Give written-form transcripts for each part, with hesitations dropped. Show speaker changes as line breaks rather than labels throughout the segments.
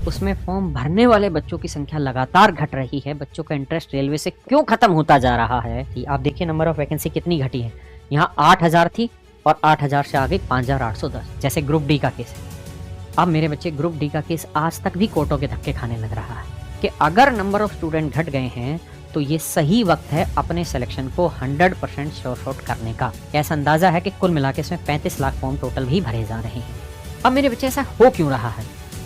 उसमें फॉर्म भरने वाले बच्चों की संख्या लगातार घट रही है। बच्चों का इंटरेस्ट रेलवे से क्यों खत्म होता जा रहा है? आप देखिए नंबर ऑफ वैकेंसी कितनी घटी है। यहाँ 8000 थी और 8000 से आ गई 5810, जैसे ग्रुप डी का केस है। अब मेरे बच्चे ग्रुप डी का केस आज तक भी कोर्टों के धक्के खाने लग रहा है कि अगर नंबर ऑफ स्टूडेंट घट गए हैं तो ये सही वक्त है अपने सिलेक्शन को 100% श्योर आउट करने का। ऐसा अंदाजा है कि कुल मिला के इसमें 35 लाख फॉर्म टोटल भी भरे जा रहे हैं। अब मेरे बच्चे ऐसा हो क्यों रहा है?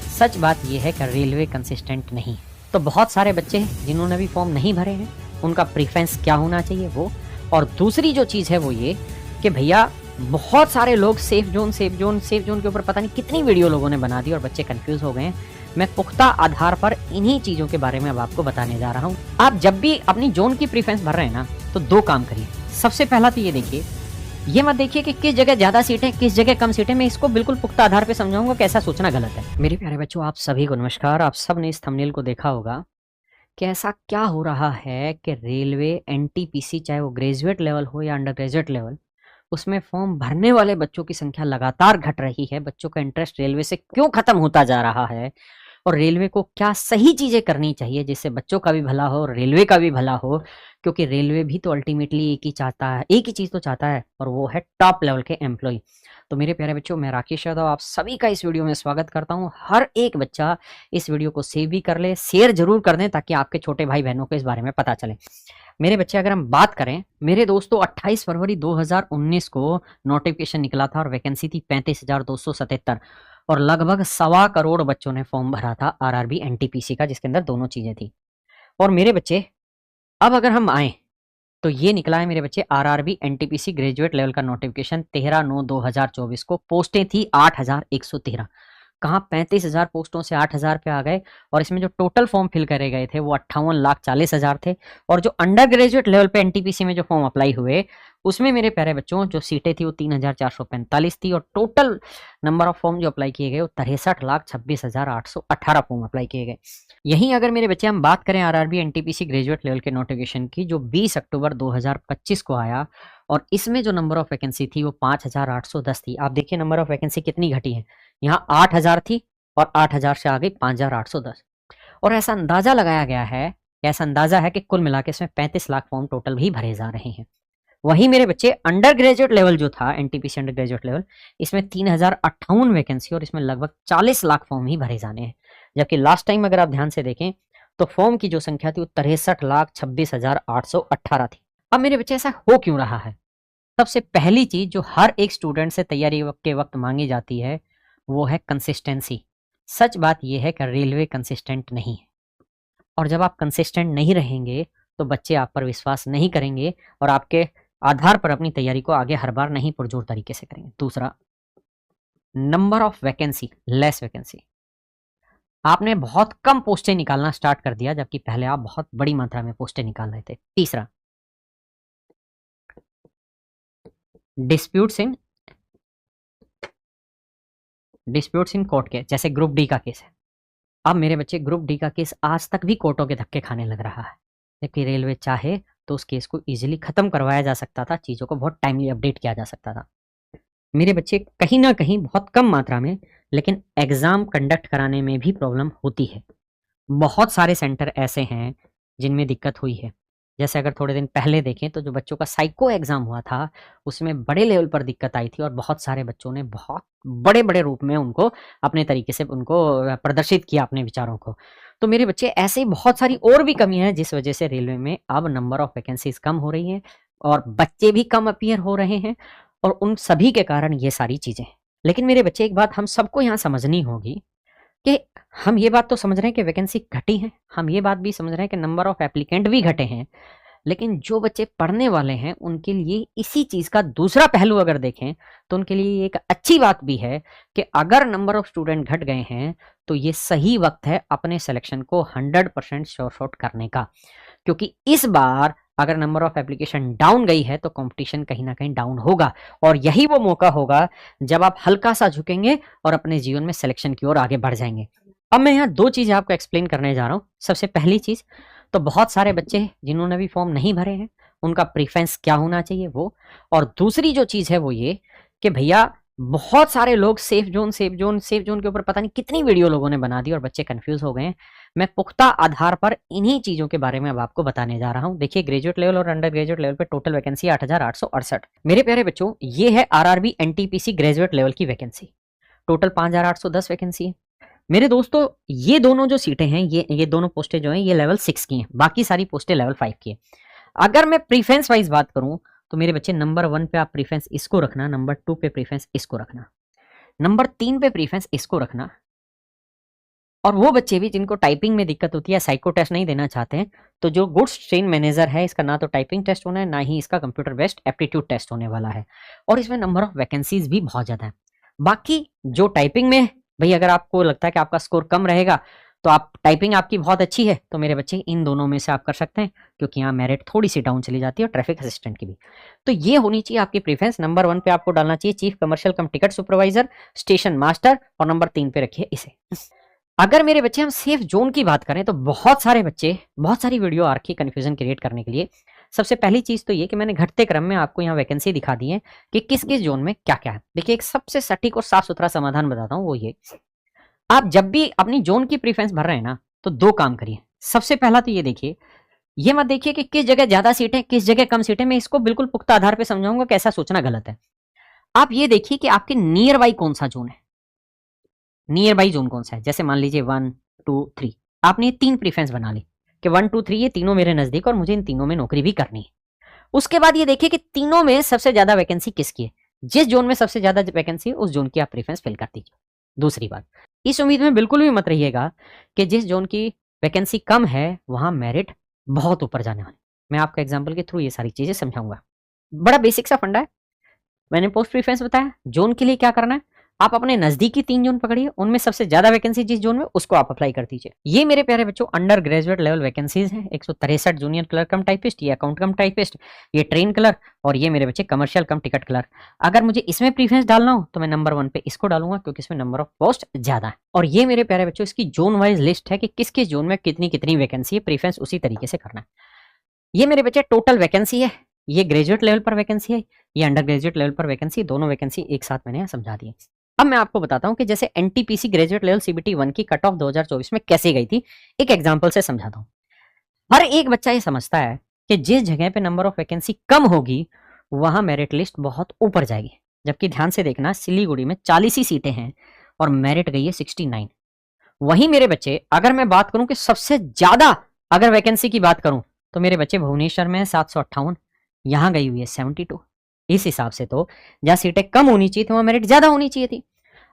सच बात यह है कि रेलवे कंसिस्टेंट नहीं। तो बहुत सारे बच्चे जिन्होंने भी फॉर्म नहीं भरे हैं उनका प्रीफरेंस क्या होना चाहिए वो, और दूसरी जो चीज़ है वो ये कि भैया बहुत सारे लोग सेफ जोन के ऊपर पता नहीं कितनी वीडियो लोगों ने बना दी और बच्चे कंफ्यूज हो गए हैं। मैं पुख्ता आधार पर इन्हीं चीज़ों के बारे में अब आपको बताने जा रहा हूँ। आप जब भी अपनी जोन की प्रीफरेंस भर रहे हैं ना तो दो काम करिए। सबसे पहला तो ये देखिए, ये मत देखिए कि किस जगह ज्यादा सीटें किस जगह कम सीटें। मैं इसको बिल्कुल पुख्ता आधार पे समझाऊंगा कि ऐसा सोचना गलत है। मेरे प्यारे बच्चों, आप सभी को नमस्कार। आप सब ने इस थंबनेल को देखा होगा कि ऐसा क्या हो रहा है कि रेलवे एनटीपीसी, चाहे वो ग्रेजुएट लेवल हो या अंडर ग्रेजुएट लेवल, उसमें फॉर्म भरने वाले बच्चों की संख्या लगातार घट रही है। बच्चों का इंटरेस्ट रेलवे से क्यों खत्म होता जा रहा है और रेलवे को क्या सही चीजें करनी चाहिए जिससे बच्चों का भी भला हो और रेलवे का भी भला हो, क्योंकि रेलवे भी तो अल्टीमेटली एक ही चीज तो चाहता है और वो है टॉप लेवल के एम्प्लॉय। तो मेरे प्यारे बच्चों, मैं राकेश यादव आप सभी का इस वीडियो में स्वागत करता हूं। हर एक बच्चा इस वीडियो को सेव भी कर ले, शेयर जरूर कर दें ताकि आपके छोटे भाई बहनों को इस बारे में पता चले। मेरे बच्चे, अगर हम बात करें, मेरे दोस्तों 28 फरवरी 2019 को नोटिफिकेशन निकला था और वैकेंसी थी 35,277 और लगभग 1.25 करोड़ बच्चों ने फॉर्म भरा था आरआरबी एनटीपीसी का, जिसके अंदर दोनों चीजें थी। और मेरे बच्चे, अब अगर हम आए तो ये निकला है मेरे बच्चे आरआरबी एनटीपीसी ग्रेजुएट लेवल का नोटिफिकेशन 13/9/2024 को। पोस्टें थी 8113। कहाँ 35,000 पोस्टों से 8,000 पे आ गए और इसमें जो टोटल फॉर्म फिल करे गए थे वो 58,40,000 थे। और जो अंडर ग्रेजुएट लेवल पे एनटीपीसी में जो फॉर्म अप्लाई हुए उसमें मेरे प्यारे बच्चों जो सीटें थी वो 3,445 थी और टोटल नंबर ऑफ फॉर्म जो अप्लाई किए गए वो 63,26,818 फॉर्म अप्लाई किए गए। यहीं अगर मेरे बच्चे हम बात करें आरआरबी एनटीपीसी ग्रेजुएट लेवल के नोटिफिकेशन की जो 20 अक्टूबर 2025 को आया और इसमें जो नंबर ऑफ वैकेंसी थी वो 5,810 थी। आप देखिए नंबर ऑफ वैकेंसी कितनी घटी है। यहाँ 8,000 थी और 8,000 से आ गई 5,810। और ऐसा अंदाजा लगाया गया है, ऐसा अंदाजा है कि कुल मिला के इसमें 35 लाख फॉर्म टोटल भी भरे जा रहे हैं। वही मेरे बच्चे अंडर ग्रेजुएट लेवल जो था एनटीपीसी अंडर ग्रेजुएट लेवल, इसमें 3,058 वैकेंसी और इसमें लगभग 40 लाख फॉर्म ही भरे जाने हैं। जबकि लास्ट टाइम अगर आप ध्यान से देखें तो फॉर्म की जो संख्या थी वो 63,26,818 थी। अब मेरे बच्चे ऐसा हो क्यों रहा है? सबसे पहली चीज जो हर एक स्टूडेंट से तैयारी के वक्त मांगी जाती है वो है कंसिस्टेंसी। सच बात यह है कि रेलवे कंसिस्टेंट नहीं है और जब आप कंसिस्टेंट नहीं रहेंगे तो बच्चे आप पर विश्वास नहीं करेंगे और आपके आधार पर अपनी तैयारी को आगे हर बार नहीं पुरजोर तरीके से करेंगे। दूसरा, number of vacancy, less vacancy. आपने बहुत कम पोस्टें निकालना स्टार्ट कर दिया जबकि पहले आप बहुत बड़ी मात्रा में पोस्टें निकाल रहे थे। तीसरा, डिस्प्यूट्स इन कोर्ट के, जैसे ग्रुप डी का केस है। अब मेरे बच्चे ग्रुप डी का केस आज तक भी कोर्टों के धक्के खाने लग रहा है, जबकि रेलवे चाहे तो उस केस को इजीली खत्म करवाया जा सकता था, चीज़ों को बहुत टाइमली अपडेट किया जा सकता था। मेरे बच्चे, कहीं ना कहीं बहुत कम मात्रा में लेकिन एग्जाम कंडक्ट कराने में भी प्रॉब्लम होती है। बहुत सारे सेंटर ऐसे हैं जिनमें दिक्कत हुई है। जैसे अगर थोड़े दिन पहले देखें तो जो बच्चों का साइको एग्जाम हुआ था उसमें बड़े लेवल पर दिक्कत आई थी और बहुत सारे बच्चों ने बहुत बड़े बड़े रूप में उनको अपने तरीके से उनको प्रदर्शित किया अपने विचारों को। तो मेरे बच्चे, ऐसे ही बहुत सारी और भी कमियां हैं जिस वजह से रेलवे में अब नंबर ऑफ वैकेंसीज कम हो रही हैं और बच्चे भी कम अपीयर हो रहे हैं और उन सभी के कारण ये सारी चीजें। लेकिन मेरे बच्चे, एक बात हम सबको यहाँ समझनी होगी कि हम ये बात तो समझ रहे हैं कि वैकेंसी घटी है, हम ये बात भी समझ रहे हैं कि नंबर ऑफ एप्लीकेंट भी घटे हैं, लेकिन जो बच्चे पढ़ने वाले हैं उनके लिए इसी चीज़ का दूसरा पहलू अगर देखें तो उनके लिए एक अच्छी बात भी है कि अगर नंबर ऑफ स्टूडेंट घट गए हैं तो ये सही वक्त है अपने सिलेक्शन को 100% श्योर आउट करने का। क्योंकि इस बार अगर नंबर ऑफ एप्लीकेशन डाउन गई है तो कंपटीशन कहीं ना कहीं डाउन होगा और यही वो मौका होगा जब आप हल्का सा झुकेंगे और अपने जीवन में सिलेक्शन की ओर आगे बढ़ जाएंगे। अब मैं यहाँ दो चीजें आपको एक्सप्लेन करने जा रहा हूँ। सबसे पहली चीज तो बहुत सारे बच्चे जिन्होंने भी फॉर्म नहीं भरे हैं उनका प्रीफरेंस क्या होना चाहिए वो, और दूसरी जो चीज है वो ये कि भैया बहुत सारे लोग safe zone safe zone safe zone के ऊपर पता नहीं कितनी वीडियो लोगों ने बना दी और बच्चे कंफ्यूज हो गए हैं। मैं पुख्ता आधार पर इन्हीं चीजों के बारे में अब आपको बताने जा रहा हूं। देखिए, ग्रेजुएट लेवल और अंडर ग्रेजुएट लेवल पे टोटल वैकेंसी 8,868। मेरे प्यारे बच्चों, ये है आरआरबी एनटीपीसी ग्रेजुएट लेवल की वैकेंसी। टोटल 5,810 वैकेंसी है। मेरे दोस्तों, ये दोनों जो सीटें हैं, ये दोनों पोस्टें जो हैं, ये लेवल 6 की हैं, बाकी सारी पोस्टें लेवल 5 की है। अगर मैं प्रीफरेंस वाइज बात करूं तो मेरे बच्चे नंबर 1 पे आप प्रीफरेंस इसको रखना, नंबर 2 पे प्रीफरेंस इसको रखना, नंबर 3 पे प्रीफरेंस इसको रखना। और वो बच्चे भी जिनको टाइपिंग में दिक्कत होती है, साइको टेस्ट नहीं देना चाहते हैं, तो जो गुड्स ट्रेन मैनेजर है, इसका ना तो टाइपिंग टेस्ट होना है, ना ही इसका कंप्यूटर बेस्ड एप्टीट्यूड टेस्ट होने वाला है। और इसमें नंबर ऑफ वैकेंसीज भी बहुत ज्यादा है। बाकी जो टाइपिंग में, भाई अगर आपको लगता है कि आपका स्कोर कम रहेगा तो आप टाइपिंग आपकी बहुत अच्छी है, तो मेरे बच्चे इन दोनों में से आप कर सकते हैं, क्योंकि यहाँ मेरिट थोड़ी सी डाउन चली जाती है, और ट्रैफिक असिस्टेंट की भी। तो ये होनी चाहिए आपकी प्रेफरेंस। नंबर 1 पे आपको डालना चाहिए चीफ कमर्शियल कम टिकट सुपरवाइजर, स्टेशन मास्टर, और नंबर 3 पे रखिए इसे। अगर मेरे बच्चे हम सेफ जोन की बात करें तो बहुत सारे बच्चे, बहुत सारी वीडियो आ रखी कंफ्यूजन क्रिएट करने के लिए। सबसे पहली चीज तो ये कि मैंने घटते क्रम में आपको यहाँ वैकेंसी दिखा दी है कि किस किस जोन में क्या क्या है। देखिए, एक सबसे सटीक और साफ सुथरा समाधान बताता हूँ, वो ये, आप जब भी अपनी जोन की प्रीफरेंस भर रहे हैं ना, तो 2 काम करिए। सबसे पहला तो ये देखिए, ये मत देखिए कि किस जगह ज्यादा सीटें किस जगह कम सीटें, मैं इसको बिल्कुल पुख्ता आधार पे समझाऊंगा कि ऐसा सोचना गलत है। आप ये देखिए कि आपके नियर बाई कौन सा जोन है, नियर बाई जोन कौन सा है। जैसे मान लीजिए 1 2 3, आपने 3 प्रीफरेंस बना ली कि 1 2 3 ये तीनों मेरे नजदीक और मुझे इन तीनों में नौकरी भी करनी है। उसके बाद ये देखिए कि तीनों में सबसे ज्यादा वैकेंसी किसकी है। जिस जोन में सबसे ज्यादा वैकेंसी है उस जोन की आप प्रेफरेंस फिल कर दीजिए। दूसरी बात, इस उम्मीद में बिल्कुल भी मत रहिएगा कि जिस जोन की वैकेंसी कम है वहां मेरिट बहुत ऊपर जाने वाली। मैं आपको एग्जांपल के थ्रू ये सारी चीजें समझाऊंगा। बड़ा बेसिक सा फंडा है। मैंने पोस्ट प्रीफरेंस बताया, जोन के लिए क्या करना है, आप अपने नजदीकी 3 जोन पकड़िए, उनमें सबसे ज्यादा वैकेंसी जिस जोन में उसको आप अप्लाई कर दीजिए। ये मेरे प्यारे बच्चों अंडर ग्रेजुएट लेवल वैकेंसीज हैं। 163 जूनियर क्लर्क कम टाइपिस्ट, ये अकाउंट कम टाइपिस्ट, ये ट्रेन क्लर्क, और ये मेरे बच्चे कमर्शियल कम टिकट क्लर्क। अगर मुझे इसमें प्रीफरेंस डालना हो तो मैं नंबर 1 पे इसको डालूंगा, क्योंकि इसमें नंबर ऑफ पोस्ट ज्यादा है। और ये मेरे प्यारे बच्चों इसकी जोन वाइज लिस्ट है कि किस किस जोन में कितनी कितनी वैकेंसी है, प्रीफरेंस उसी तरीके से करना है। ये मेरे बच्चे टोटल वैकेंसी है। ये ग्रेजुएट लेवल पर वैकेंसी है, ये अंडर ग्रेजुएट लेवल पर वैकेंसी, दोनों वैकेंसी एक साथ मैंने समझा दी है। अब मैं आपको बताता हूं कि जैसे एनटीपीसी ग्रेजुएट लेवल सीबीटी 1 की कट ऑफ 2024 में कैसे गई थी, एक एग्जांपल से समझाता हूं। हर एक बच्चा ये समझता है कि जिस जगह पे नंबर ऑफ वैकेंसी कम होगी वहां मेरिट लिस्ट बहुत ऊपर जाएगी, जबकि ध्यान से देखना सिलीगुड़ी में 40 ही सीटें हैं और मेरिट गई है 69। वहीं मेरे बच्चे, अगर मैं बात करूं कि सबसे ज्यादा अगर वैकेंसी की बात करूं तो मेरे बच्चे भुवनेश्वर में 758, यहां गई हुई है 72। इस हिसाब से तो जहां सीटें कम होनी चाहिए थी वहां मेरिट ज्यादा होनी चाहिए थी।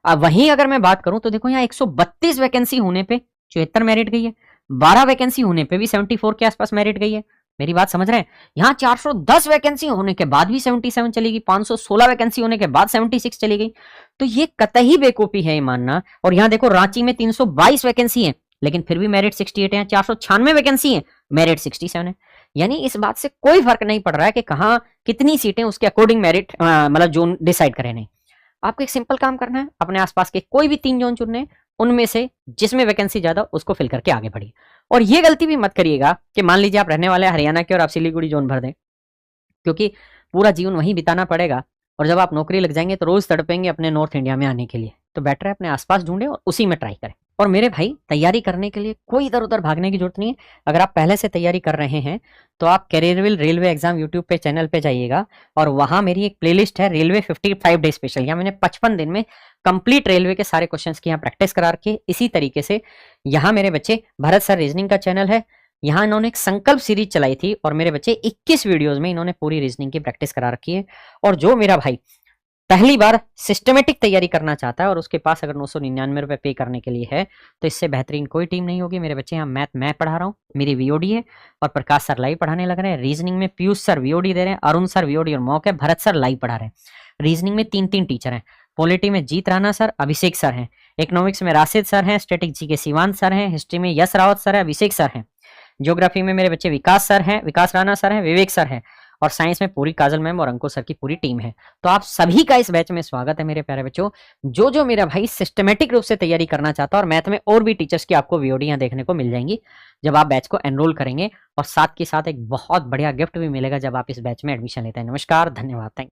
अब वहीं अगर मैं बात करूं तो देखो यहाँ 132 वैकेंसी होने पे 74 मेरिट गई है, 12 वैकेंसी होने पे भी 74 के आसपास मेरिट गई है। मेरी बात समझ रहे हैं? यहाँ 410 वैकेंसी होने के बाद भी 77 चली गई, 516 वैकेंसी होने के बाद 76 चली गई। तो ये कतई बेवकूफी है ये मानना। और यहाँ देखो रांची में 322 वैकेंसी है लेकिन फिर भी मेरिट 68 है, 496 वैकेंसी है, मेरिट 67 है। यानी इस बात से कोई फर्क नहीं पड़ रहा है कि कहां कितनी सीटें, उसके अकॉर्डिंग मेरिट मतलब जोन डिसाइड करें। नहीं, आपको एक सिंपल काम करना है, अपने आसपास के कोई भी 3 जोन चुनने, उनमें से जिसमें वैकेंसी ज्यादा उसको फिल करके आगे बढ़िए। और ये गलती भी मत करिएगा कि मान लीजिए आप रहने वाले हरियाणा के और आप सिलीगुड़ी जोन भर दें, क्योंकि पूरा जीवन वहीं बिताना पड़ेगा और जब आप नौकरी लग जाएंगे तो रोज तड़पेंगे अपने नॉर्थ इंडिया में आने के लिए। तो बेटर है अपने आसपास ढूंढे और उसी में ट्राई करें। और मेरे भाई, तैयारी करने के लिए कोई इधर उधर भागने की जरूरत नहीं है। अगर आप पहले से तैयारी कर रहे हैं तो आप कैरियरविल रेलवे एग्जाम यूट्यूब पे चैनल पे जाइएगा और वहां मेरी एक प्लेलिस्ट है रेलवे 55 डे स्पेशल। यहाँ मैंने 55 दिन में कंप्लीट रेलवे के सारे क्वेश्चंस की यहाँ प्रैक्टिस करा रखी है। इसी तरीके से यहाँ मेरे बच्चे भरत सर रीजनिंग का चैनल है, यहाँ इन्होंने एक संकल्प सीरीज चलाई थी और मेरे बच्चे 21 वीडियोस में इन्होंने पूरी रीजनिंग की प्रैक्टिस करा रखी है। और जो मेरा भाई पहली बार सिस्टमेटिक तैयारी करना चाहता है और उसके पास अगर 999 रुपए पे करने के लिए है तो इससे बेहतरीन कोई टीम नहीं होगी। मेरे बच्चे यहाँ मैथ मैं पढ़ा रहा हूँ, मेरी वीओडी है, और प्रकाश सर लाइव पढ़ाने लग रहे हैं। रीजनिंग में पीयूष सर वीओडी दे रहे हैं, अरुण सर वीओडी और मॉक है, भरत सर लाइव पढ़ा रहे हैं। रीजनिंग में 3 टीचर हैं, पॉलिटी में जीत राणा सर, अभिषेक सर हैं, इकोनॉमिक्स में राशिद सर हैं, स्टैटिक जी के शिवांत सर हैं, हिस्ट्री में यश रावत सर है, अभिषेक सर हैं, ज्योग्राफी में मेरे बच्चे विकास सर हैं, विकास राणा सर हैं, विवेक सर हैं, और साइंस में पूरी काजल मैम और अंकुर सर की पूरी टीम है। तो आप सभी का इस बैच में स्वागत है मेरे प्यारे बच्चों। जो जो मेरा भाई सिस्टमेटिक रूप से तैयारी करना चाहता है, और मैथ में और भी टीचर्स की आपको वीडियो देखने को मिल जाएंगी जब आप बैच को एनरोल करेंगे, और साथ के साथ एक बहुत बढ़िया गिफ्ट भी मिलेगा जब आप इस बैच में एडमिशन लेते हैं। नमस्कार, धन्यवाद, थैंक